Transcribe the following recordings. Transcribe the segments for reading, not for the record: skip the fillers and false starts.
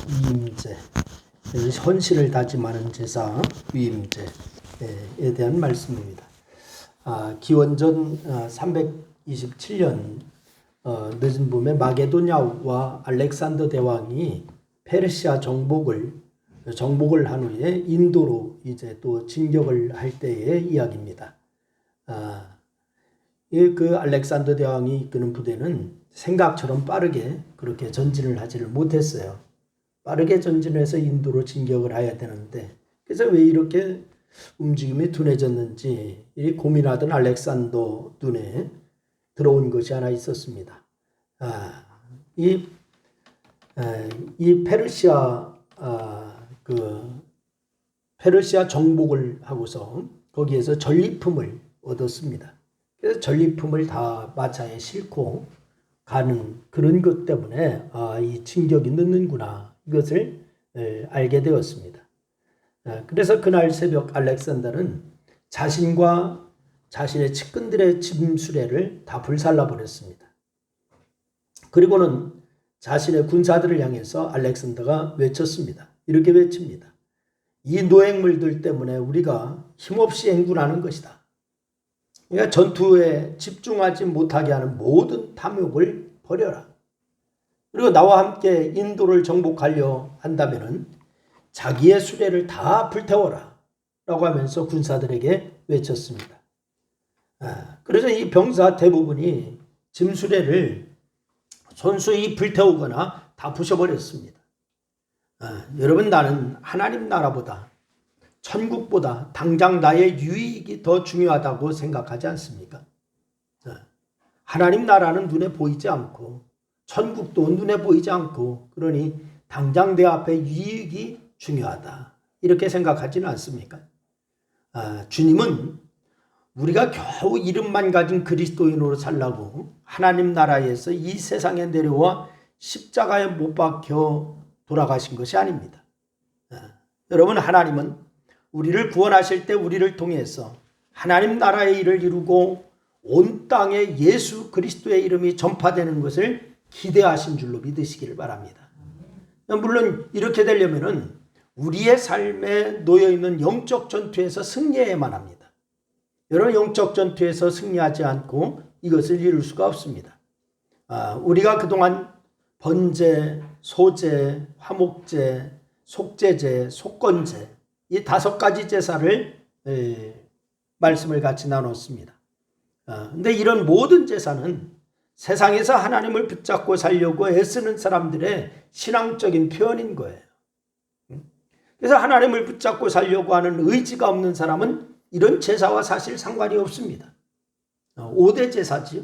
위임제, 헌신을 다짐하는 제사, 위임제에 대한 말씀입니다. 기원전 327년 늦은 봄에 마게도냐와 알렉산더 대왕이 페르시아 정복을 한 후에 인도로 이제 또 진격을 할 때의 이야기입니다. 그 알렉산더 대왕이 이끄는 부대는 생각처럼 빠르게 그렇게 전진을 하지를 못했어요. 빠르게 전진해서 인도로 진격을 해야 되는데, 그래서 왜 이렇게 움직임이 둔해졌는지 고민하던 알렉산더 눈에 들어온 것이 하나 있었습니다. 이 페르시아 정복을 하고서 거기에서 전리품을 얻었습니다. 그래서 전리품을 다 마차에 싣고 가는 그런 것 때문에 이 진격이 늦는구나, 이것을 알게 되었습니다. 그래서 그날 새벽 알렉산더는 자신과 자신의 측근들의 짐수레를 다 불살라 버렸습니다. 그리고는 자신의 군사들을 향해서 알렉산더가 외쳤습니다. 이렇게 외칩니다. 이 노획물들 때문에 우리가 힘없이 행군하는 것이다. 그러니까 전투에 집중하지 못하게 하는 모든 탐욕을 버려라. 그리고 나와 함께 인도를 정복하려 한다면 자기의 수레를 다 불태워라 라고 하면서 군사들에게 외쳤습니다. 그래서 이 병사 대부분이 짐수레를 손수히 불태우거나 다 부셔버렸습니다. 여러분, 나는 하나님 나라보다, 천국보다 당장 나의 유익이 더 중요하다고 생각하지 않습니까? 하나님 나라는 눈에 보이지 않고 천국도 눈에 보이지 않고, 그러니 당장 내 앞에 유익이 중요하다, 이렇게 생각하지는 않습니까? 주님은 우리가 겨우 이름만 가진 그리스도인으로 살라고 하나님 나라에서 이 세상에 내려와 십자가에 못 박혀 돌아가신 것이 아닙니다. 여러분, 하나님은 우리를 구원하실 때 우리를 통해서 하나님 나라의 일을 이루고 온 땅에 예수 그리스도의 이름이 전파되는 것을 기대하신 줄로 믿으시기를 바랍니다. 물론 이렇게 되려면 우리의 삶에 놓여있는 영적 전투에서 승리해야만 합니다. 여러분, 영적 전투에서 승리하지 않고 이것을 이룰 수가 없습니다. 우리가 그동안 번제, 소제, 화목제, 속제제, 속건제, 이 5가지 제사를 말씀을 같이 나눴습니다. 근데 이런 모든 제사는 세상에서 하나님을 붙잡고 살려고 애쓰는 사람들의 신앙적인 표현인 거예요. 그래서 하나님을 붙잡고 살려고 하는 의지가 없는 사람은 이런 제사와 사실 상관이 없습니다. 5대 제사지요.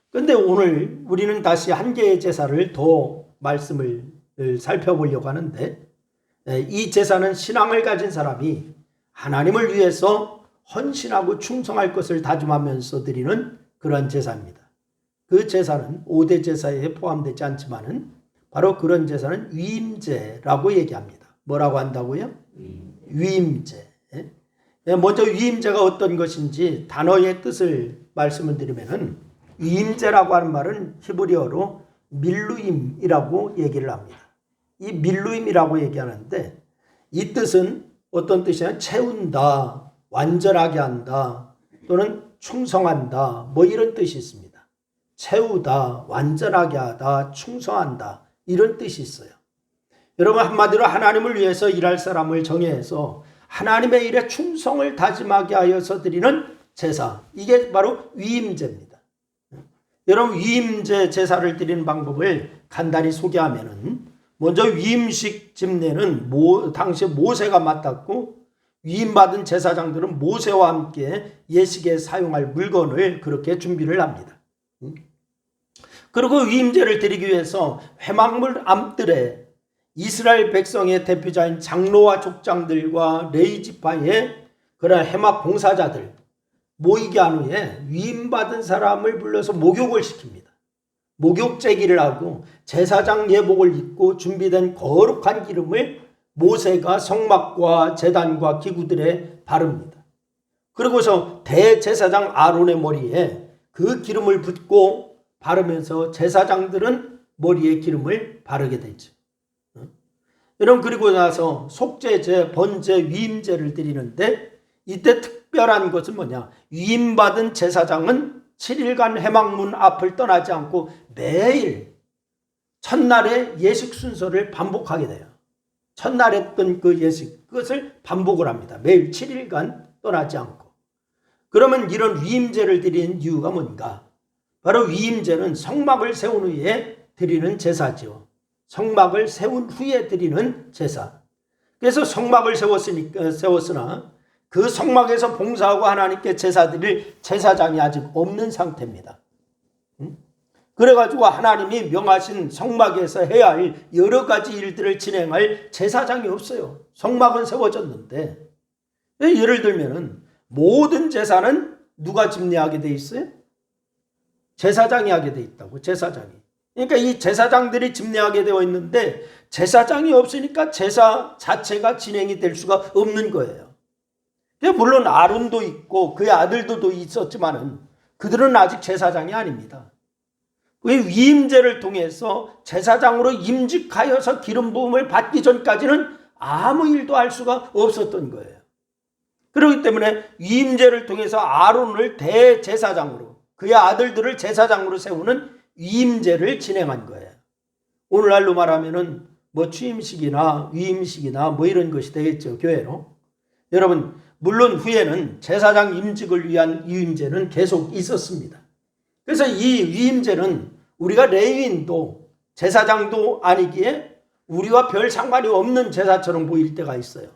그런데 오늘 우리는 다시 한 개의 제사를 더 말씀을 살펴보려고 하는데, 이 제사는 신앙을 가진 사람이 하나님을 위해서 헌신하고 충성할 것을 다짐하면서 드리는 그런 제사입니다. 그 제사는 5대 제사에 포함되지 않지만은 바로 그런 제사는 위임제라고 얘기합니다. 뭐라고 한다고요? 위임제. 먼저 위임제가 어떤 것인지 단어의 뜻을 말씀을 드리면은, 위임제라고 하는 말은 히브리어로 밀루임이라고 얘기를 합니다. 이 밀루임이라고 얘기하는데, 이 뜻은 어떤 뜻이냐면 채운다, 완전하게 한다, 또는 충성한다, 뭐 이런 뜻이 있습니다. 채우다, 완전하게 하다, 충성한다, 이런 뜻이 있어요. 여러분, 한마디로 하나님을 위해서 일할 사람을 정해서 하나님의 일에 충성을 다짐하게 하여서 드리는 제사, 이게 바로 위임제입니다. 여러분, 위임제 제사를 드리는 방법을 간단히 소개하면은, 먼저 위임식 집례는 당시 모세가 맡았고, 위임받은 제사장들은 모세와 함께 예식에 사용할 물건을 그렇게 준비를 합니다. 그리고 위임제를 드리기 위해서 회막물 앞뜰에 이스라엘 백성의 대표자인 장로와 족장들과 레위지파의 그런 회막 봉사자들 모이게 한 후에 위임받은 사람을 불러서 목욕을 시킵니다. 목욕 제기를 하고 제사장 예복을 입고 준비된 거룩한 기름을 모세가 성막과 제단과 기구들에 바릅니다. 그리고서 대제사장 아론의 머리에 그 기름을 붓고 바르면서 제사장들은 머리에 기름을 바르게 되죠. 여러분 그리고 나서 속죄제, 번제, 위임제를 드리는데 이때 특별한 것은 뭐냐? 위임받은 제사장은 7일간 회막문 앞을 떠나지 않고 매일 첫날의 예식 순서를 반복하게 돼요. 첫날 했던 그 예식, 그것을 반복을 합니다. 매일 7일간 떠나지 않고. 그러면 이런 위임제를 드리는 이유가 뭔가? 바로 위임제는 성막을 세운 후에 드리는 제사죠. 성막을 세운 후에 드리는 제사. 그래서 성막을 세웠으나 그 성막에서 봉사하고 하나님께 제사 드릴 제사장이 아직 없는 상태입니다. 그래가지고 하나님이 명하신 성막에서 해야 할 여러 가지 일들을 진행할 제사장이 없어요. 성막은 세워졌는데, 예를 들면은 모든 제사는 누가 집례하게 돼 있어요? 제사장이 하게 돼 있다고. 제사장이. 그러니까 이 제사장들이 집례하게 되어 있는데 제사장이 없으니까 제사 자체가 진행이 될 수가 없는 거예요. 물론 아론도 있고 그의 아들도 있었지만은 그들은 아직 제사장이 아닙니다. 위임제를 통해서 제사장으로 임직하여서 기름 부음을 받기 전까지는 아무 일도 할 수가 없었던 거예요. 그렇기 때문에 위임제를 통해서 아론을 대제사장으로, 그의 아들들을 제사장으로 세우는 위임제를 진행한 거예요. 오늘날로 말하면은 뭐 취임식이나 위임식이나 뭐 이런 것이 되겠죠, 교회로. 여러분, 물론 후에는 제사장 임직을 위한 위임제는 계속 있었습니다. 그래서 이 위임제는 우리가 레위인도 제사장도 아니기에 우리와 별 상관이 없는 제사처럼 보일 때가 있어요.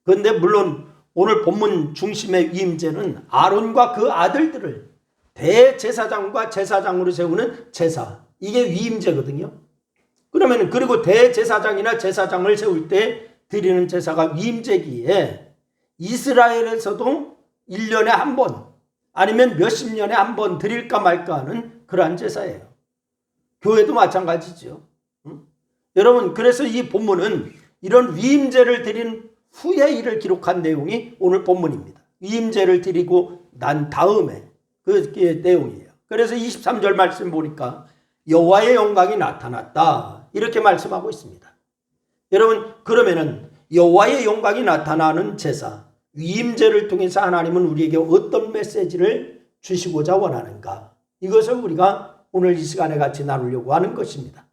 그런데 물론 오늘 본문 중심의 위임제는 아론과 그 아들들을 대제사장과 제사장으로 세우는 제사, 이게 위임제거든요. 그러면 그리고 대제사장이나 제사장을 세울 때 드리는 제사가 위임제기에 이스라엘에서도 1년에 한 번 아니면 몇십 년에 한 번 드릴까 말까 하는 그러한 제사예요. 교회도 마찬가지죠. 여러분, 그래서 이 본문은 이런 위임제를 드린 후의 일을 기록한 내용이 오늘 본문입니다. 위임제를 드리고 난 다음에 그 내용이에요. 그래서 23절 말씀 보니까 여호와의 영광이 나타났다, 이렇게 말씀하고 있습니다. 여러분, 그러면은 여호와의 영광이 나타나는 제사, 위임제를 통해서 하나님은 우리에게 어떤 메시지를 주시고자 원하는가, 이것을 우리가 오늘 이 시간에 같이 나누려고 하는 것입니다.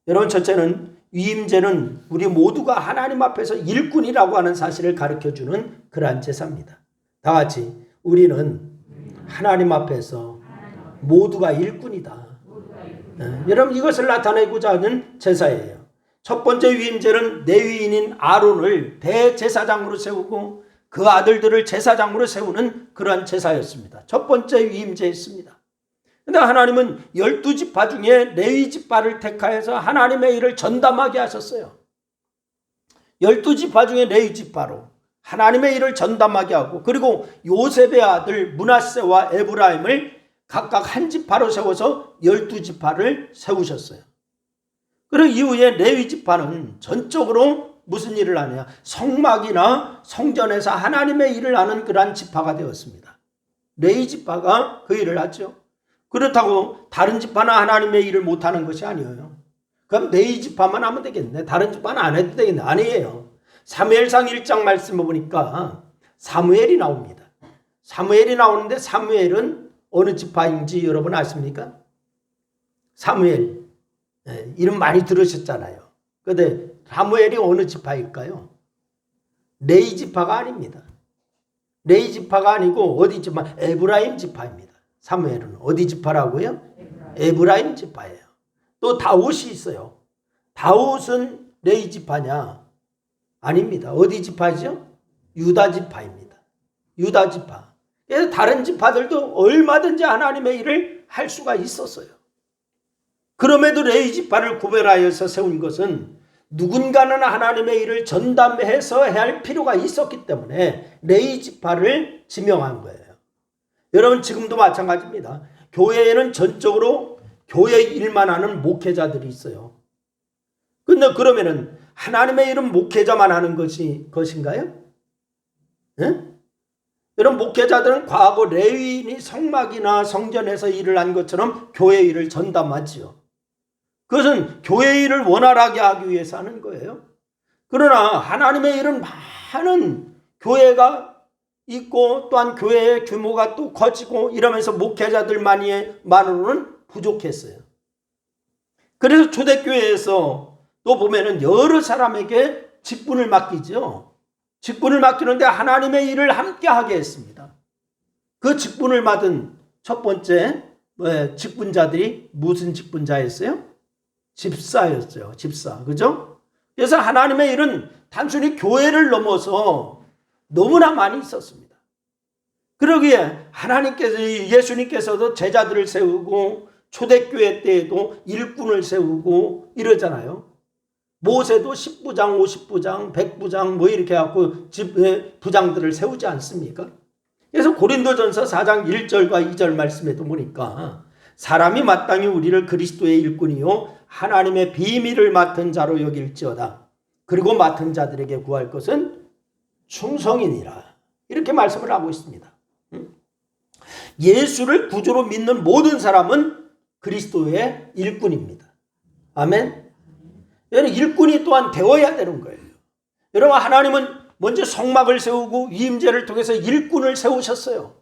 여러분, 첫째는 위임제는 우리 모두가 하나님 앞에서 일꾼이라고 하는 사실을 가르쳐주는 그러한 제사입니다. 다 같이 우리는 하나님 앞에서 모두가 일꾼이다. 여러분, 이것을 나타내고자 하는 제사예요. 첫 번째 위임제는 레위인인 아론을 대제사장으로 세우고 그 아들들을 제사장으로 세우는 그러한 제사였습니다. 첫 번째 위임제였습니다. 그런데 하나님은 12지파 중에 레위지파를 택하여서 하나님의 일을 전담하게 하셨어요. 12지파 중에 레위지파로 하나님의 일을 전담하게 하고, 그리고 요셉의 아들 므낫세와 에브라임을 각각 한 지파로 세워서 12지파를 세우셨어요. 그리고 이후에 레위지파는 전적으로 무슨 일을 하냐? 성막이나 성전에서 하나님의 일을 하는 그러한 지파가 되었습니다. 레위지파가 그 일을 하죠. 그렇다고 다른 지파는 하나님의 일을 못하는 것이 아니에요. 그럼 레위지파만 하면 되겠네, 다른 지파는 안 해도 되겠네? 아니에요. 사무엘상 1장 말씀을 보니까 사무엘이 나옵니다. 사무엘이 나오는데 사무엘은 어느 지파인지 여러분 아십니까? 사무엘, 이름 많이 들으셨잖아요. 그런데 사무엘이 어느 지파일까요? 레위 지파가 아닙니다. 레위 지파가 아니고 어디 지파? 에브라임 지파입니다. 사무엘은 어디 지파라고요? 에브라임 지파예요. 또 다윗이 있어요. 다윗은 레위 지파냐? 아닙니다. 어디 지파죠? 유다 지파입니다. 유다 지파. 그래서 다른 지파들도 얼마든지 하나님의 일을 할 수가 있었어요. 그럼에도 레위 지파를 구별하여서 세운 것은 누군가는 하나님의 일을 전담해서 해야 할 필요가 있었기 때문에 레위 지파를 지명한 거예요. 여러분, 지금도 마찬가지입니다. 교회에는 전적으로 교회 일만 하는 목회자들이 있어요. 근데 그러면은 하나님의 일은 목회자만 하는 것인가요? 네? 여러분, 목회자들은 과거 레위인이 성막이나 성전에서 일을 한 것처럼 교회 일을 전담하지요. 그것은 교회 일을 원활하게 하기 위해서 하는 거예요. 그러나 하나님의 일은 많은 교회가 있고 또한 교회의 규모가 또 커지고 이러면서 목회자들만으로는 부족했어요. 그래서 초대교회에서 또 보면은 여러 사람에게 직분을 맡기죠. 직분을 맡기는데 하나님의 일을 함께 하게 했습니다. 그 직분을 맡은 첫 번째 직분자들이 무슨 직분자였어요? 집사였어요. 집사. 그죠? 그래서 하나님의 일은 단순히 교회를 넘어서 너무나 많이 있었습니다. 그러기에 예수님께서도 제자들을 세우고 초대교회 때에도 일꾼을 세우고 이러잖아요. 모세도 10부장, 50부장, 100부장 뭐 이렇게 해갖고 부장들을 세우지 않습니까? 그래서 고린도전서 4장 1절과 2절 말씀에도 보니까 사람이 마땅히 우리를 그리스도의 일꾼이요 하나님의 비밀을 맡은 자로 여길지어다. 그리고 맡은 자들에게 구할 것은 충성이니라. 이렇게 말씀을 하고 있습니다. 예수를 구주로 믿는 모든 사람은 그리스도의 일꾼입니다. 아멘. 여러분 일꾼이 또한 되어야 되는 거예요. 여러분 하나님은 먼저 성막을 세우고 위임제를 통해서 일꾼을 세우셨어요.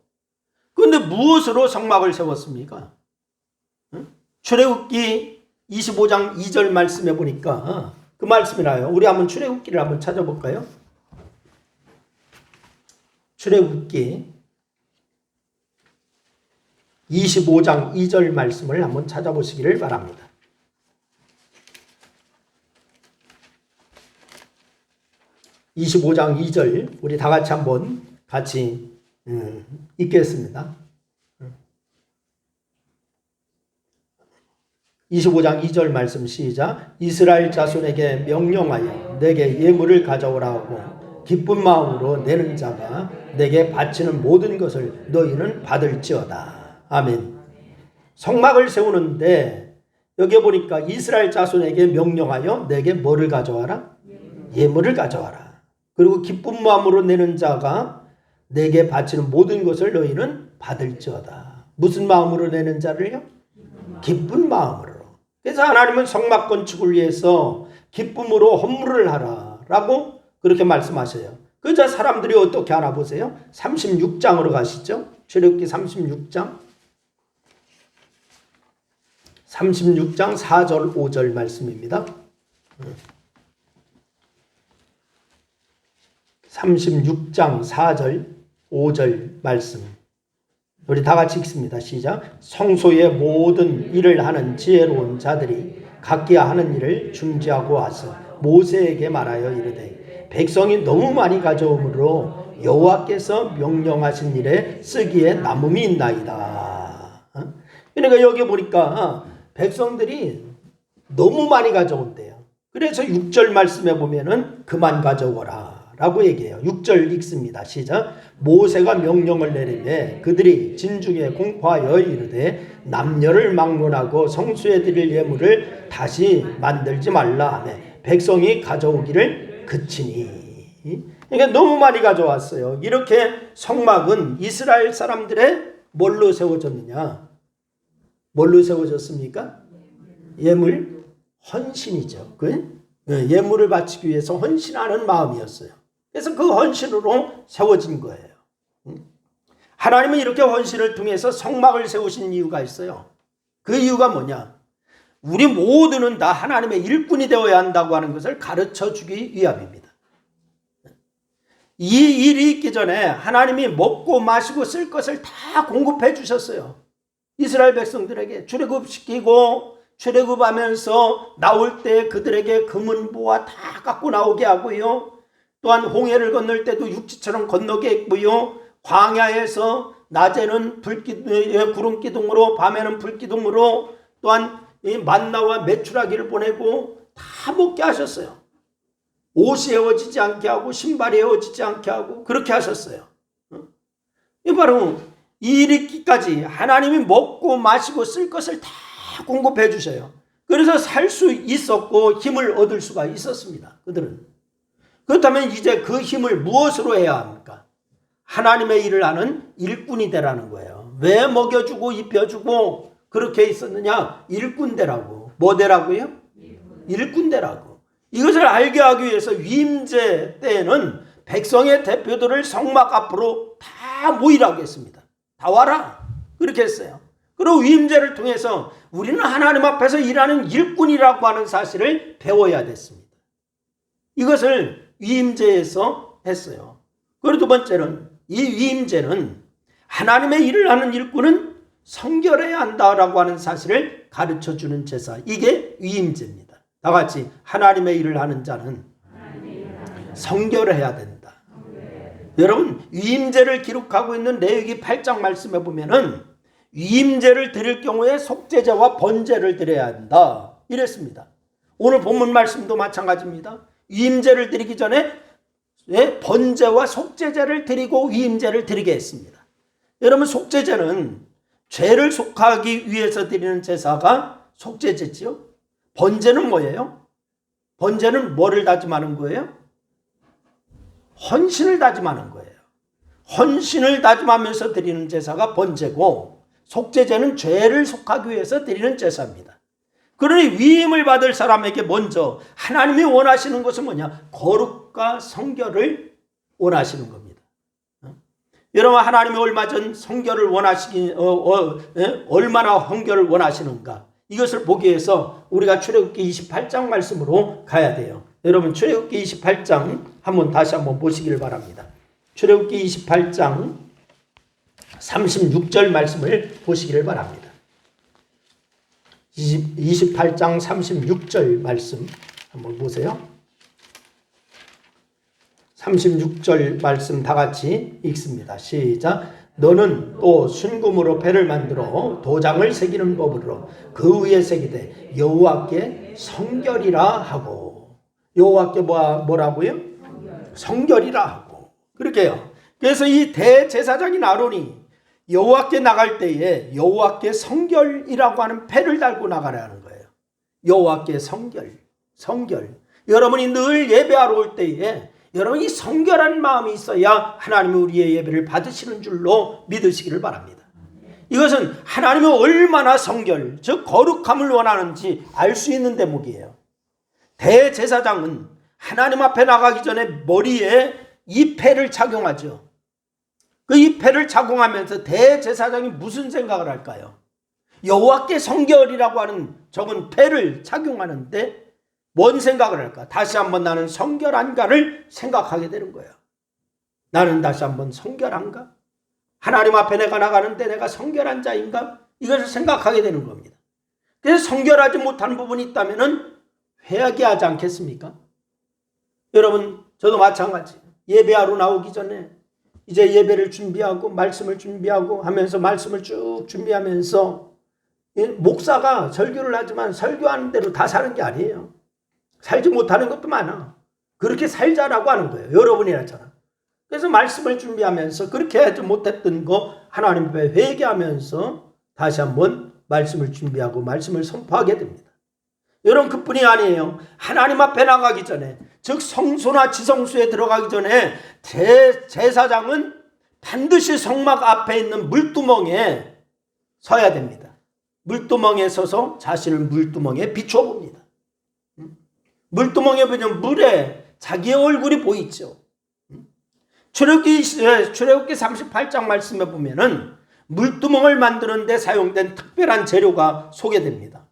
그런데 무엇으로 성막을 세웠습니까? 출애굽기 25장 2절 말씀해 보니까 그 말씀이라요. 우리 한번 출애굽기를 한번 찾아볼까요? 출애굽기 25장 2절 말씀을 한번 찾아보시기를 바랍니다. (25장 2절) 우리 다 같이 한번 같이 읽겠습니다. 25장 2절 말씀 시작. 이스라엘 자손에게 명령하여 내게 예물을 가져오라 하고 기쁜 마음으로 내는 자가 내게 바치는 모든 것을 너희는 받을지어다. 아멘. 성막을 세우는데 여기 보니까 이스라엘 자손에게 명령하여 내게 뭐를 가져와라? 예물을 가져와라. 그리고 기쁜 마음으로 내는 자가 내게 바치는 모든 것을 너희는 받을지어다. 무슨 마음으로 내는 자를요? 기쁜 마음으로. 그래서 하나님은 성막 건축을 위해서 기쁨으로 헌물을 하라라고 그렇게 말씀하셔요. 그저 사람들이 어떻게 하나 보세요. 36장으로 가시죠. 출애굽기 36장 4절 5절 말씀입니다. 36장 4절 5절 말씀 우리 다 같이 읽습니다. 시작. 성소의 모든 일을 하는 지혜로운 자들이 각기야 하는 일을 준비하고 와서 모세에게 말하여 이르되 백성이 너무 많이 가져오므로 여호와께서 명령하신 일에 쓰기에 남음이 있나이다. 그러니까 여기 보니까 백성들이 너무 많이 가져온대요. 그래서 6절 말씀에 보면은 그만 가져오라 라고 얘기해요. 6절 읽습니다. 시작. 모세가 명령을 내리되 그들이 진중에 공포하여 이르되 남녀를 막론하고 성수에 드릴 예물을 다시 만들지 말라 하며 백성이 가져오기를 그치니. 그러니까 너무 많이 가져왔어요. 이렇게 성막은 이스라엘 사람들의 뭘로 세워졌느냐? 뭘로 세워졌습니까? 예물 헌신이죠. 그 예물을 바치기 위해서 헌신하는 마음이었어요. 그래서 그 헌신으로 세워진 거예요. 하나님은 이렇게 헌신을 통해서 성막을 세우신 이유가 있어요. 그 이유가 뭐냐? 우리 모두는 다 하나님의 일꾼이 되어야 한다고 하는 것을 가르쳐 주기 위함입니다. 이 일이 있기 전에 하나님이 먹고 마시고 쓸 것을 다 공급해 주셨어요. 이스라엘 백성들에게 출애굽시키고 출애굽하면서 나올 때 그들에게 금은 보화 다 갖고 나오게 하고요. 또한 홍해를 건널 때도 육지처럼 건너게 했고요. 광야에서 낮에는 구름 기둥으로 밤에는 불 기둥으로 또한 만나와 메추라기를 보내고 다 먹게 하셨어요. 옷이 헤어지지 않게 하고 신발이 헤어지지 않게 하고 그렇게 하셨어요. 이 바로 이 일이 있기까지 하나님이 먹고 마시고 쓸 것을 다 공급해 주셔요. 그래서 살 수 있었고 힘을 얻을 수가 있었습니다. 그들은. 그렇다면 이제 그 힘을 무엇으로 해야 합니까? 하나님의 일을 하는 일꾼이 되라는 거예요. 왜 먹여주고 입혀주고 그렇게 있었느냐? 일꾼 되라고. 뭐 되라고요? 일꾼 되라고. 이것을 알게 하기 위해서 위임제 때에는 백성의 대표들을 성막 앞으로 다 모이라고 했습니다. 다 와라. 그렇게 했어요. 그리고 위임제를 통해서 우리는 하나님 앞에서 일하는 일꾼이라고 하는 사실을 배워야 됐습니다. 이것을 위임제에서 했어요. 그리고 두 번째는 이 위임제는 하나님의 일을 하는 일꾼은 성결해야 한다라고 하는 사실을 가르쳐주는 제사. 이게 위임제입니다. 다 같이 하나님의 일을 하는 자는 성결해야 된다. 여러분 위임제를 기록하고 있는 레위기 8장 말씀에 보면은 위임제를 드릴 경우에 속죄제와 번제를 드려야 한다 이랬습니다. 오늘 본문 말씀도 마찬가지입니다. 위임제를 드리기 전에 번제와 속죄제를 드리고 위임제를 드리게 했습니다. 여러분 속죄제는 죄를 속하기 위해서 드리는 제사가 속죄제지요. 번제는 뭐예요? 번제는 뭐를 다짐하는 거예요? 헌신을 다짐하는 거예요. 헌신을 다짐하면서 드리는 제사가 번제고 속죄제는 죄를 속하기 위해서 드리는 제사입니다. 그러니 위임을 받을 사람에게 먼저 하나님이 원하시는 것은 뭐냐? 거룩과 성결을 원하시는 겁니다. 여러분 하나님이 얼마 전 성결을 얼마나 성결을 원하시는가? 이것을 보기 위해서 우리가 출애굽기 28장 말씀으로 가야 돼요. 여러분 출애굽기 28장 다시 한번 보시기를 바랍니다. 출애굽기 28장 36절 말씀을 보시기를 바랍니다. 28장 36절 말씀 한번 보세요. 36절 말씀 다 같이 읽습니다. 시작. 너는 또 순금으로 배를 만들어 도장을 새기는 법으로 그 위에 새기되 여호와께 성결이라 하고. 여호와께 뭐라고요? 성결이라 하고. 그렇게요. 그래서 이 대제사장인 아론이 여호와께 나갈 때에 여호와께 성결이라고 하는 패를 달고 나가라는 거예요. 여호와께 성결. 여러분이 늘 예배하러 올 때에 여러분이 성결한 마음이 있어야 하나님이 우리의 예배를 받으시는 줄로 믿으시기를 바랍니다. 이것은 하나님이 얼마나 성결, 즉 거룩함을 원하는지 알 수 있는 대목이에요. 대제사장은 하나님 앞에 나가기 전에 머리에 이 패를 착용하죠. 그 이 패를 착용하면서 대제사장이 무슨 생각을 할까요? 여호와께 성결이라고 하는 적은 패를 착용하는데 뭔 생각을 할까? 다시 한번 나는 성결한가를 생각하게 되는 거예요. 나는 다시 한번 성결한가? 하나님 앞에 내가 나가는데 내가 성결한 자인가? 이것을 생각하게 되는 겁니다. 그래서 성결하지 못한 부분이 있다면 회개하지 않겠습니까? 여러분 저도 마찬가지. 예배하러 나오기 전에 이제 예배를 준비하고 말씀을 준비하고 하면서 말씀을 쭉 준비하면서 목사가 설교를 하지만 설교하는 대로 다 사는 게 아니에요. 살지 못하는 것도 많아. 그렇게 살자라고 하는 거예요. 여러분이라잖아. 그래서 말씀을 준비하면서 그렇게 하지 못했던 거 하나님 앞에 회개하면서 다시 한번 말씀을 준비하고 말씀을 선포하게 됩니다. 여러분 그뿐이 아니에요. 하나님 앞에 나가기 전에 즉 성소나 지성소에 들어가기 전에 제사장은 반드시 성막 앞에 있는 물두멍에 서야 됩니다. 물두멍에 서서 자신을 물두멍에 비춰봅니다. 물두멍에 보면 물에 자기의 얼굴이 보이죠. 출애굽기 38장 말씀에 보면은 물두멍을 만드는 데 사용된 특별한 재료가 소개됩니다.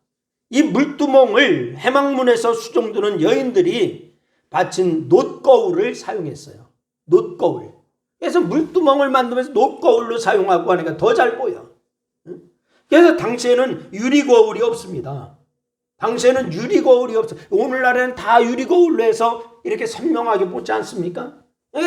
이 물두멍을 해망문에서 수종드는 여인들이 바친 놋거울을 사용했어요. 놋거울. 그래서 물두멍을 만들면서 놋거울로 사용하고 하니까 더 잘 보여. 그래서 당시에는 유리거울이 없습니다. 당시에는 유리거울이 없어. 오늘날에는 다 유리거울로 해서 이렇게 선명하게 보지 않습니까?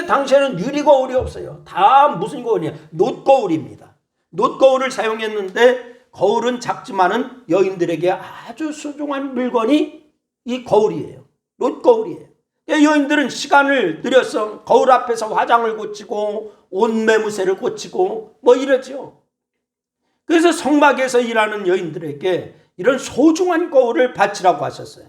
당시에는 유리거울이 없어요. 다 무슨 거울이냐? 놋거울입니다. 놋거울을 사용했는데 거울은 작지만은 여인들에게 아주 소중한 물건이 이 거울이에요. 놋거울이에요. 여인들은 시간을 들여서 거울 앞에서 화장을 고치고 옷매무새를 고치고 뭐 이러죠. 그래서 성막에서 일하는 여인들에게 이런 소중한 거울을 바치라고 하셨어요.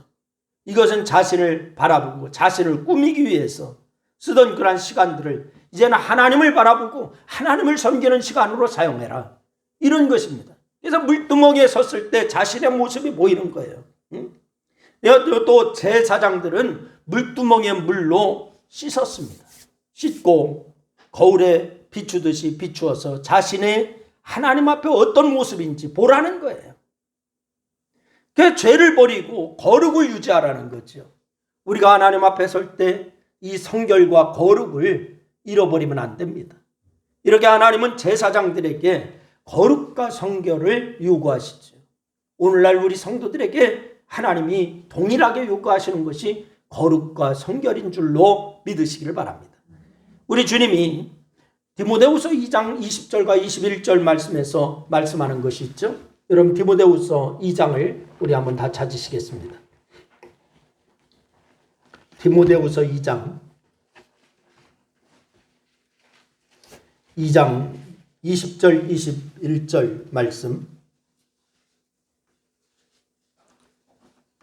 이것은 자신을 바라보고 자신을 꾸미기 위해서 쓰던 그런 시간들을 이제는 하나님을 바라보고 하나님을 섬기는 시간으로 사용해라. 이런 것입니다. 그래서 물두멍에 섰을 때 자신의 모습이 보이는 거예요. 또 제사장들은 물두멍에 물로 씻었습니다. 씻고 거울에 비추듯이 비추어서 자신의 하나님 앞에 어떤 모습인지 보라는 거예요. 그 죄를 버리고 거룩을 유지하라는 거죠. 우리가 하나님 앞에 설 때 이 성결과 거룩을 잃어버리면 안 됩니다. 이렇게 하나님은 제사장들에게 거룩과 성결을 요구하시죠. 오늘날 우리 성도들에게 하나님이 동일하게 요구하시는 것이 거룩과 성결인 줄로 믿으시기를 바랍니다. 우리 주님이 디모데후서 2장 20절과 21절 말씀에서 말씀하는 것이 있죠. 여러분 디모데후서 2장을 우리 한번 다 찾으시겠습니다. 디모데후서 2장 20절 21절 말씀,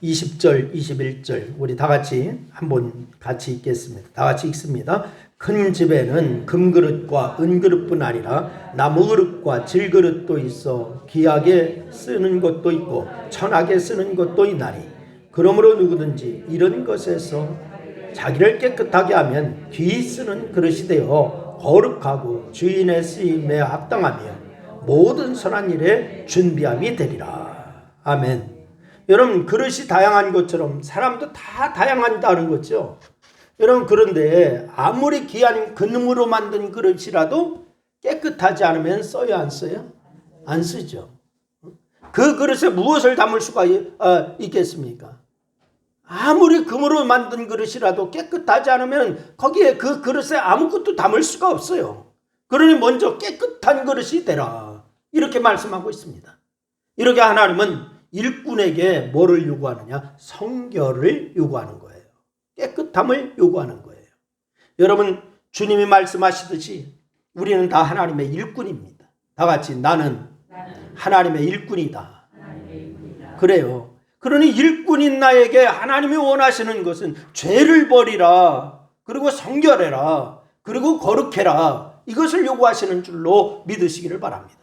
20절 21절 우리 다 같이 한번 같이 읽겠습니다. 다 같이 읽습니다. 큰 집에는 금그릇과 은그릇뿐 아니라 나무그릇과 질그릇도 있어 귀하게 쓰는 것도 있고 천하게 쓰는 것도 있나니 그러므로 누구든지 이런 것에서 자기를 깨끗하게 하면 귀히 쓰는 그릇이 되어 거룩하고 주인의 쓰임에 합당하며 모든 선한 일에 준비함이 되리라. 아멘. 여러분 그릇이 다양한 것처럼 사람도 다 다양하다는 거죠. 여러분 그런데 아무리 귀한 금으로 만든 그릇이라도 깨끗하지 않으면 써요 안 써요? 안 쓰죠. 그 그릇에 무엇을 담을 수가 있겠습니까? 아무리 금으로 만든 그릇이라도 깨끗하지 않으면 거기에 그 그릇에 아무것도 담을 수가 없어요. 그러니 먼저 깨끗한 그릇이 되라. 이렇게 말씀하고 있습니다. 이렇게 하나님은 일꾼에게 뭐를 요구하느냐? 성결을 요구하는 거예요. 깨끗함을 요구하는 거예요. 여러분 주님이 말씀하시듯이 우리는 다 하나님의 일꾼입니다. 다 같이 나는 하나님의 일꾼이다. 그래요. 그러니 일꾼인 나에게 하나님이 원하시는 것은 죄를 버리라, 그리고 성결해라, 그리고 거룩해라, 이것을 요구하시는 줄로 믿으시기를 바랍니다.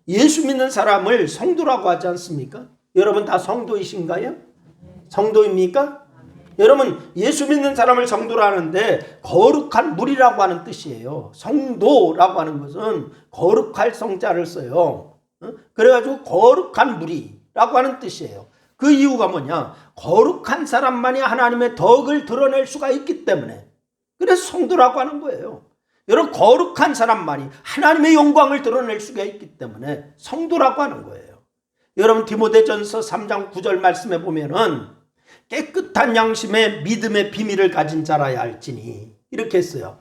예수 믿는 사람을 성도라고 하지 않습니까? 여러분 다 성도이신가요? 성도입니까? 여러분 예수 믿는 사람을 성도로 하는데 거룩한 물이라고 하는 뜻이에요. 성도라고 하는 것은 거룩할 성자를 써요. 그래가지고 거룩한 물이라고 하는 뜻이에요. 그 이유가 뭐냐? 거룩한 사람만이 하나님의 덕을 드러낼 수가 있기 때문에 그래서 성도라고 하는 거예요. 여러분 거룩한 사람만이 하나님의 영광을 드러낼 수가 있기 때문에 성도라고 하는 거예요. 여러분 디모데전서 3장 9절 말씀에 보면은 깨끗한 양심에 믿음의 비밀을 가진 자라야 할지니 이렇게 했어요.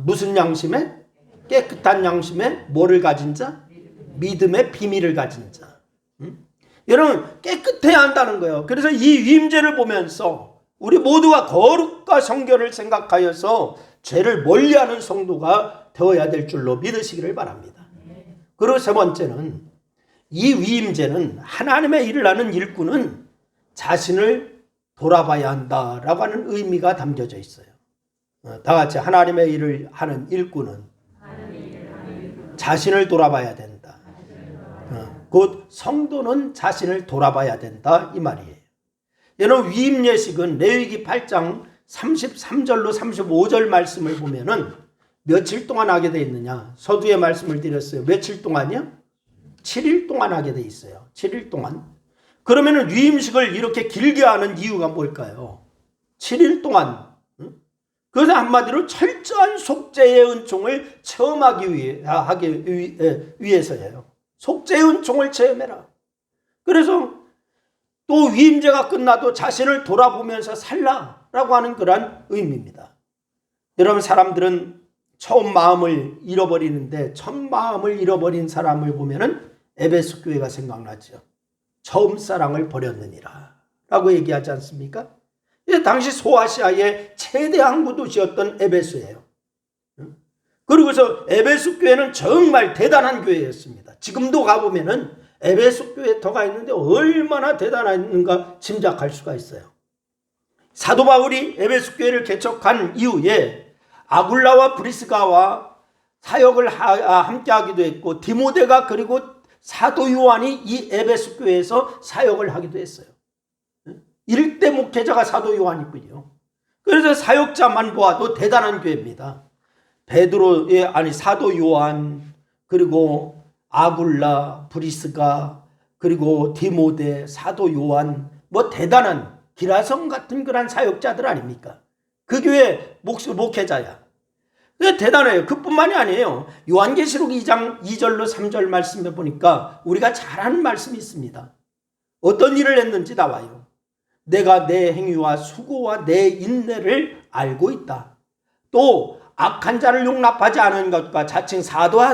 무슨 양심에? 깨끗한 양심에 뭐를 가진 자? 믿음의 비밀을 가진 자. 여러분 깨끗해야 한다는 거예요. 그래서 이 위임제를 보면서 우리 모두가 거룩과 성결을 생각하여서 죄를 멀리하는 성도가 되어야 될 줄로 믿으시기를 바랍니다. 그리고 세 번째는 이 위임제는 하나님의 일을 하는 일꾼은 자신을 돌아봐야 한다라고 하는 의미가 담겨져 있어요. 다 같이 하나님의 일을 하는 일꾼은 자신을 돌아봐야 된다. 곧 성도는 자신을 돌아봐야 된다 이 말이에요. 여러분 위임 예식은 레위기 8장 33절로 35절 말씀을 보면은 며칠 동안 하게 돼 있느냐? 서두에 말씀을 드렸어요. 며칠 동안이요? 7일 동안 하게 돼 있어요. 7일 동안. 그러면은 위임식을 이렇게 길게 하는 이유가 뭘까요? 7일 동안. 그래서 한마디로 철저한 속죄의 은총을 체험하기 위해서예요. 속죄의 은총을 체험해라. 그래서 또 위임제가 끝나도 자신을 돌아보면서 살라라고 하는 그런 의미입니다. 여러분 사람들은 처음 마음을 잃어버리는데 첫 마음을 잃어버린 사람을 보면은 에베소 교회가 생각나죠. 처음 사랑을 버렸느니라 라고 얘기하지 않습니까? 당시 소아시아의 최대 항구 도시였던 에베소예요. 그리고서 에베소 교회는 정말 대단한 교회였습니다. 지금도 가보면은 에베소 교회 터가 있는데 얼마나 대단한가 짐작할 수가 있어요. 사도 바울이 에베소 교회를 개척한 이후에 아굴라와 브리스가와 사역을 함께 하기도 했고 디모데가 그리고 사도 요한이 이 에베소 교회에서 사역을 하기도 했어요. 1대 목회자가 사도 요한이군요. 그래서 사역자만 보아도 대단한 교회입니다. 사도 요한, 그리고 아굴라, 브리스가, 그리고 디모데, 사도 요한, 대단한 기라성 같은 그런 사역자들 아닙니까? 그 교회 목회자야. 대단해요. 그뿐만이 아니에요. 요한계시록 2장 2절로 3절 말씀에 보니까 우리가 잘 아는 말씀이 있습니다. 어떤 일을 했는지 나와요. 내가 내 행위와 수고와 내 인내를 알고 있다. 또 악한 자를 용납하지 않은 것과 자칭 사도라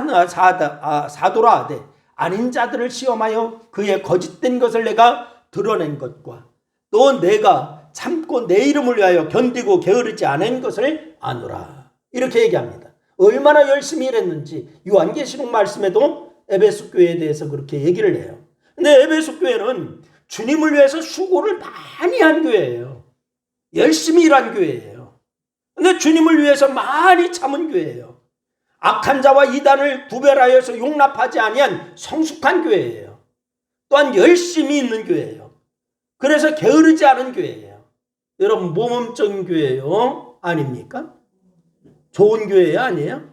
하되 아닌 자들을 시험하여 그의 거짓된 것을 내가 드러낸 것과 또 내가 참고 내 이름을 위하여 견디고 게으르지 않은 것을 아노라. 이렇게 얘기합니다. 얼마나 열심히 일했는지 요한계시록 말씀에도 에베소 교회에 대해서 그렇게 얘기를 해요. 근데 에베소 교회는 주님을 위해서 수고를 많이 한 교회예요. 열심히 일한 교회예요. 근데 주님을 위해서 많이 참은 교회예요. 악한 자와 이단을 구별하여서 용납하지 아니한 성숙한 교회예요. 또한 열심히 있는 교회예요. 그래서 게으르지 않은 교회예요. 여러분, 모범적인 교회예요? 아닙니까? 좋은 교회예요? 아니에요?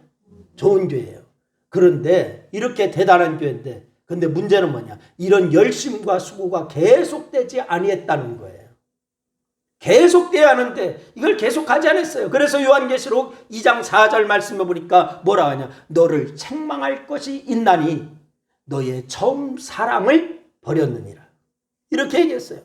좋은 교회예요. 그런데 이렇게 대단한 교회인데, 근데 문제는 뭐냐? 이런 열심과 수고가 계속되지 아니했다는 거예요. 계속돼야 하는데 이걸 계속하지 않았어요. 그래서 요한계시록 2장 4절 말씀해 보니까 뭐라 하냐? 너를 책망할 것이 있나니 너의 처음 사랑을 버렸느니라. 이렇게 얘기했어요.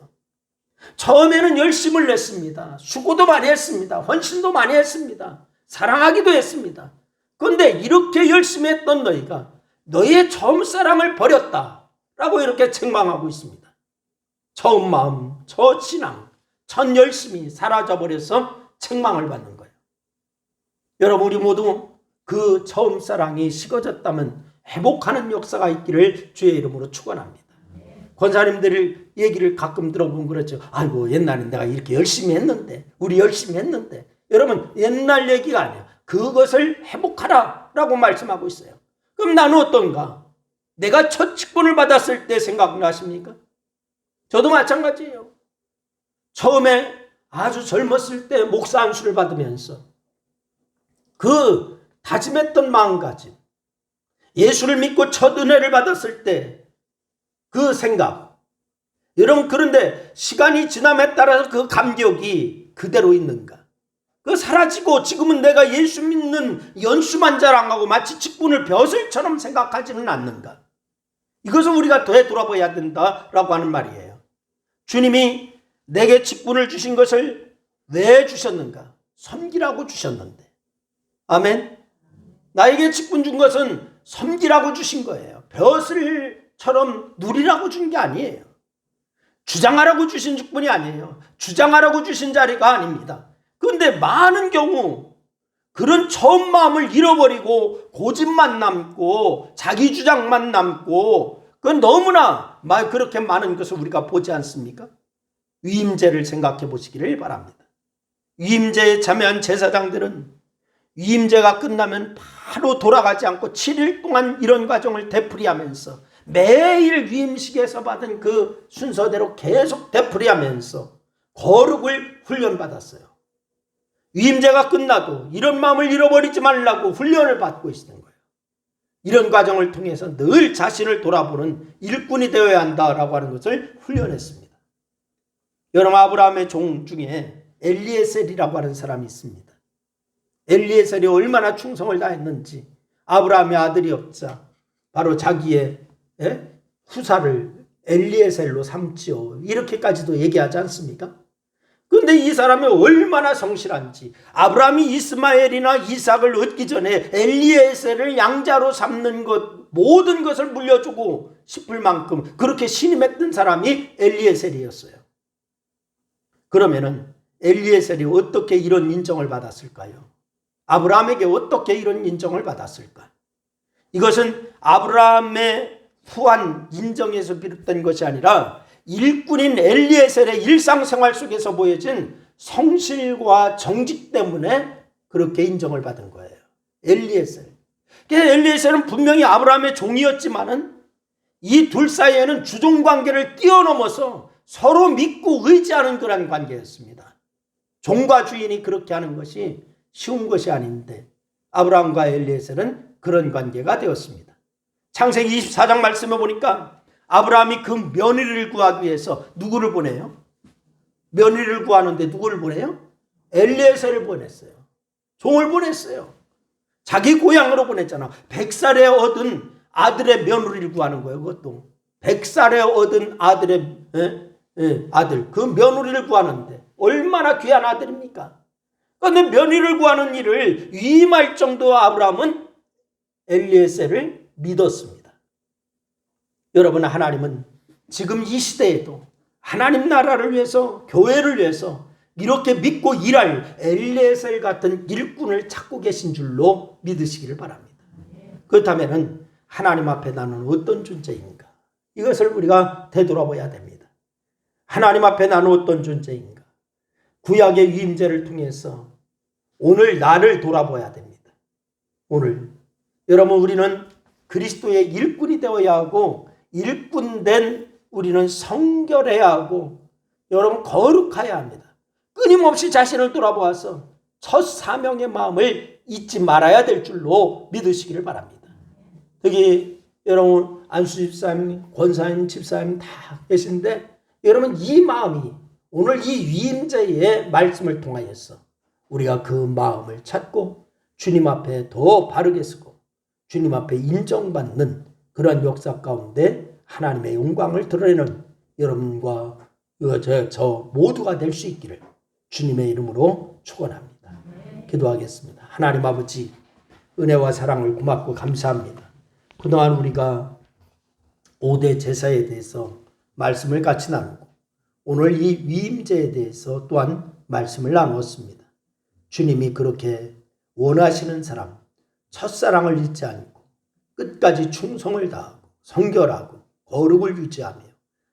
처음에는 열심을 냈습니다. 수고도 많이 했습니다. 헌신도 많이 했습니다. 사랑하기도 했습니다. 그런데 이렇게 열심히 했던 너희가 너희의 처음 사랑을 버렸다라고 이렇게 책망하고 있습니다. 처음 마음, 첫 신앙, 첫 열심이 사라져버려서 책망을 받는 거예요. 여러분, 우리 모두 그 처음 사랑이 식어졌다면 회복하는 역사가 있기를 주의 이름으로 축원합니다. 권사님들 얘기를 가끔 들어보면 그렇죠. 아이고, 옛날에 내가 이렇게 열심히 했는데, 우리 열심히 했는데. 여러분, 옛날 얘기가 아니에요. 그것을 회복하라 라고 말씀하고 있어요. 그럼 나는 어떤가? 내가 첫 직분을 받았을 때 생각나십니까? 저도 마찬가지예요. 처음에 아주 젊었을 때 목사 안수를 받으면서 그 다짐했던 마음가짐, 예수를 믿고 첫 은혜를 받았을 때 그 생각, 여러분, 그런데 시간이 지남에 따라서 그 감격이 그대로 있는가? 그 사라지고 지금은 내가 예수 믿는 연수만 자랑하고 마치 직분을 벼슬처럼 생각하지는 않는가? 이것을 우리가 되돌아봐야 된다라고 하는 말이에요. 주님이 내게 직분을 주신 것을 왜 주셨는가? 섬기라고 주셨는데. 아멘. 나에게 직분 준 것은 섬기라고 주신 거예요. 벼슬처럼 누리라고 준 게 아니에요. 주장하라고 주신 직분이 아니에요. 주장하라고 주신 자리가 아닙니다. 그런데 많은 경우 그런 처음 마음을 잃어버리고 고집만 남고 자기 주장만 남고, 그건 너무나 그렇게 많은 것을 우리가 보지 않습니까? 위임제를 생각해 보시기를 바랍니다. 위임제에 참여한 제사장들은 위임제가 끝나면 바로 돌아가지 않고 7일 동안 이런 과정을 되풀이하면서 매일 위임식에서 받은 그 순서대로 계속 되풀이하면서 거룩을 훈련받았어요. 위임제가 끝나도 이런 마음을 잃어버리지 말라고 훈련을 받고 있는 거예요. 이런 과정을 통해서 늘 자신을 돌아보는 일꾼이 되어야 한다라고 하는 것을 훈련했습니다. 여러분, 아브라함의 종 중에 엘리에셀이라고 하는 사람이 있습니다. 엘리에셀이 얼마나 충성을 다했는지 아브라함의 아들이 없자 바로 자기의 후사를 엘리에셀로 삼지요, 이렇게까지도 얘기하지 않습니까? 그런데 이 사람이 얼마나 성실한지, 아브라함이 이스마엘이나 이삭을 얻기 전에 엘리에셀을 양자로 삼는 것, 모든 것을 물려주고 싶을 만큼 그렇게 신임했던 사람이 엘리에셀이었어요. 그러면은 엘리에셀이 어떻게 이런 인정을 받았을까요? 아브라함에게 어떻게 이런 인정을 받았을까? 이것은 아브라함의 후한 인정에서 비롯된 것이 아니라 일꾼인 엘리에셀의 일상생활 속에서 보여진 성실과 정직 때문에 그렇게 인정을 받은 거예요. 엘리에셀. 엘리에셀은 분명히 아브라함의 종이었지만은 이 둘 사이에는 주종관계를 뛰어넘어서 서로 믿고 의지하는 그런 관계였습니다. 종과 주인이 그렇게 하는 것이 쉬운 것이 아닌데 아브라함과 엘리에셀은 그런 관계가 되었습니다. 창세기 24장 말씀에 보니까 아브라함이 그 며느리를 구하기 위해서 누구를 보내요? 며느리를 구하는데 누구를 보내요? 엘리에셀을 보냈어요. 종을 보냈어요. 자기 고향으로 보냈잖아. 100살에 얻은 아들의 며느리를 구하는 거예요. 그것도 100살에 얻은 아들의 아들, 그 며느리를 구하는데 얼마나 귀한 아들입니까? 그런데 며느리를 구하는 일을 위임할 정도 아브라함은 엘리에셀을 믿었습니다. 여러분, 하나님은 지금 이 시대에도 하나님 나라를 위해서, 교회를 위해서 이렇게 믿고 일할 엘리에셀 같은 일꾼을 찾고 계신 줄로 믿으시기를 바랍니다. 그렇다면 하나님 앞에 나는 어떤 존재인가? 이것을 우리가 되돌아봐야 됩니다. 하나님 앞에 나는 어떤 존재인가? 구약의 위임제를 통해서 오늘 나를 돌아봐야 됩니다. 오늘 여러분, 우리는 그리스도의 일꾼이 되어야 하고, 일꾼된 우리는 성결해야 하고, 여러분 거룩해야 합니다. 끊임없이 자신을 돌아보아서 첫 사명의 마음을 잊지 말아야 될 줄로 믿으시기를 바랍니다. 여기 여러분 안수 집사님, 권사님, 집사님 다 계신데, 여러분 이 마음이 오늘 이 위임제의 말씀을 통하여서 우리가 그 마음을 찾고 주님 앞에 더 바르게 서고 주님 앞에 인정받는 그런 역사 가운데 하나님의 영광을 드러내는 여러분과 저 모두가 될 수 있기를 주님의 이름으로 축원합니다. 기도하겠습니다. 하나님 아버지, 은혜와 사랑을 고맙고 감사합니다. 그동안 우리가 5대 제사에 대해서 말씀을 같이 나누고 오늘 이 위임제에 대해서 또한 말씀을 나누었습니다. 주님이 그렇게 원하시는 사람, 첫사랑을 잊지 않고 끝까지 충성을 다하고 성결하고 거룩을 유지하며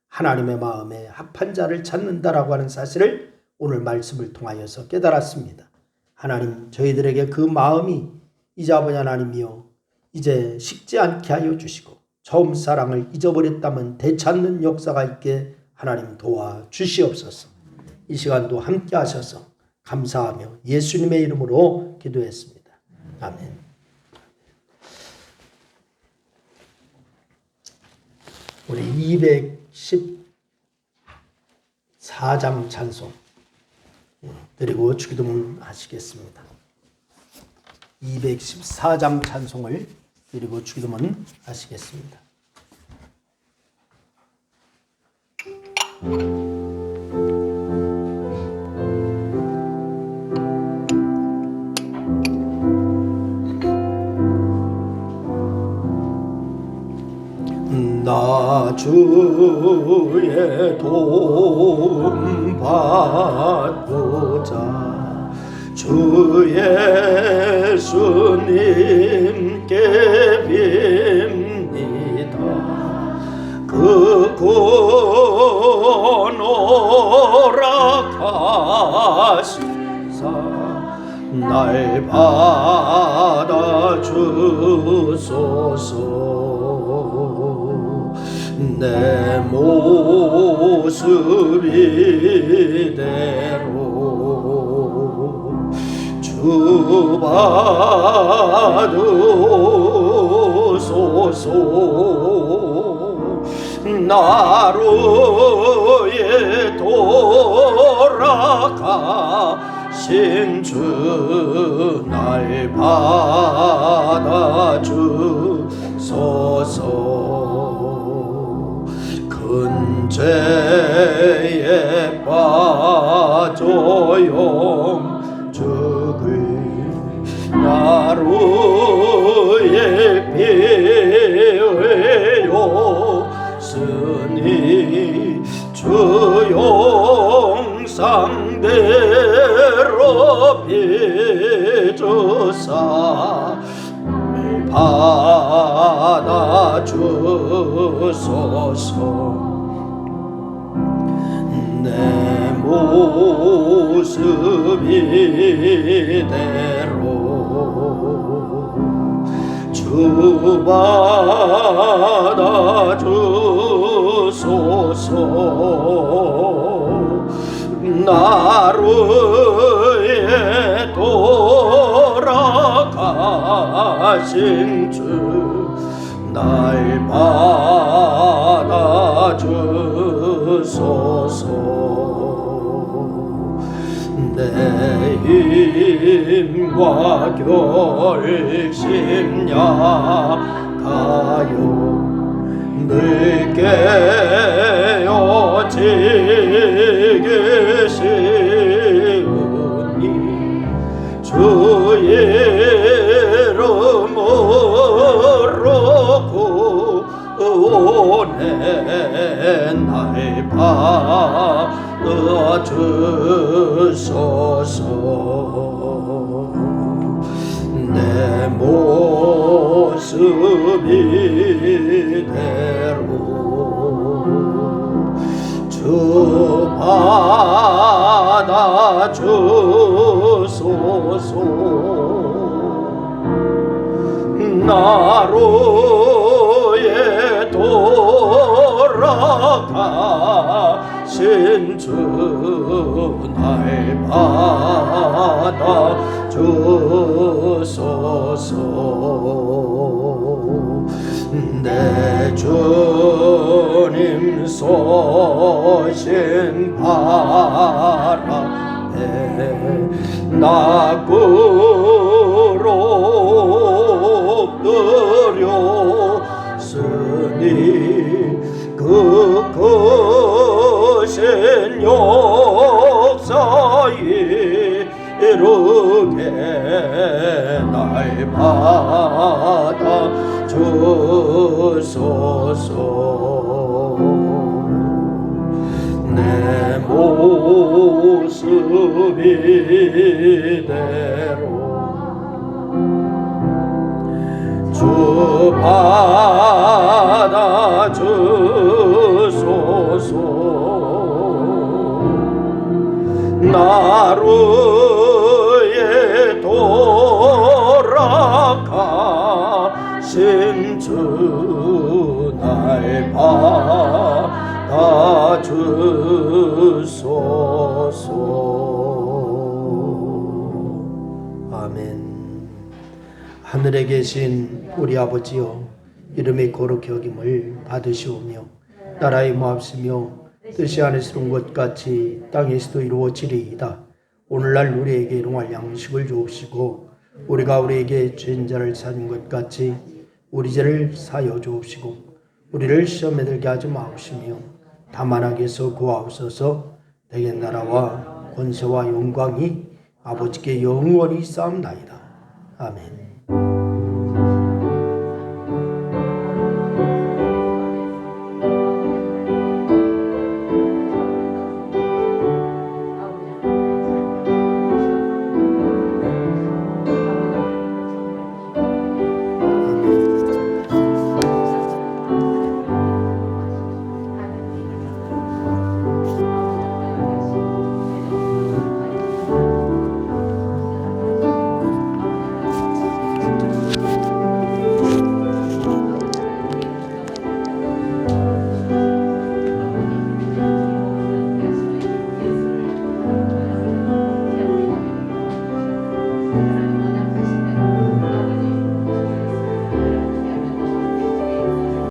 하나님의 마음에 합한 자를 찾는다라고 하는 사실을 오늘 말씀을 통하여서 깨달았습니다. 하나님, 저희들에게 그 마음이 이제 아버지 하나님이여 이제 식지 않게 하여 주시고 처음 사랑을 잊어버렸다면 되찾는 역사가 있게 하나님 도와주시옵소서. 이 시간도 함께 하셔서 감사하며 예수님의 이름으로 기도했습니다. 아멘. 우리 214장 찬송 드리고 주기도문 하시겠습니다. 214장 찬송을 드리고 주기도문 하시겠습니다. 나 주의 도움 받고자 주 예수님께 빕니다. 그 권오락하시사 날 받아주소서. 내 모습 이대로 주 받으소서. 나로의 돌아가신 주 날 받아주소서. 큰 죄에 빠져 영죽을 나로의 피회였으니 주 영상대로 빚으사 받아주소서. 내 모습 이대로 주 받아주소서. 주소서. 나루에 돌아가신 주 날 받아주소서. 내 힘과 결심 약하여 늘 깨어지기 쉬우니 주 이름으로 구원해 날 받아주소서. 내 모습 이대로 주 받아주소서. 나루에 돌아가신 주 날 받아주소서. 내 주님 쏘신 바람에 나 엎드렸으니 그 크신 역사 이루게 날 받아주소서. 내 모습 이대로 주 받아주소서. 나루에 돌아가신 주 날 받아주소서. 아멘. 하늘에 계신 우리 아버지여, 이름이 거룩히 여김을 받으시오며 나라의 모합시며 뜻이 하늘에서 이룬 것 같이 땅에서도 이루어지리이다. 오늘날 우리에게 일용할 양식을 주옵시고 우리가 우리에게 죄인 자를 사는 것 같이 우리 죄를 사여 주옵시고 우리를 시험에 들게 하지 마옵시며 다만 악에서 구하옵소서. 대개 나라와 권세와 영광이 아버지께 영원히 쌓옵나이다. 아멘.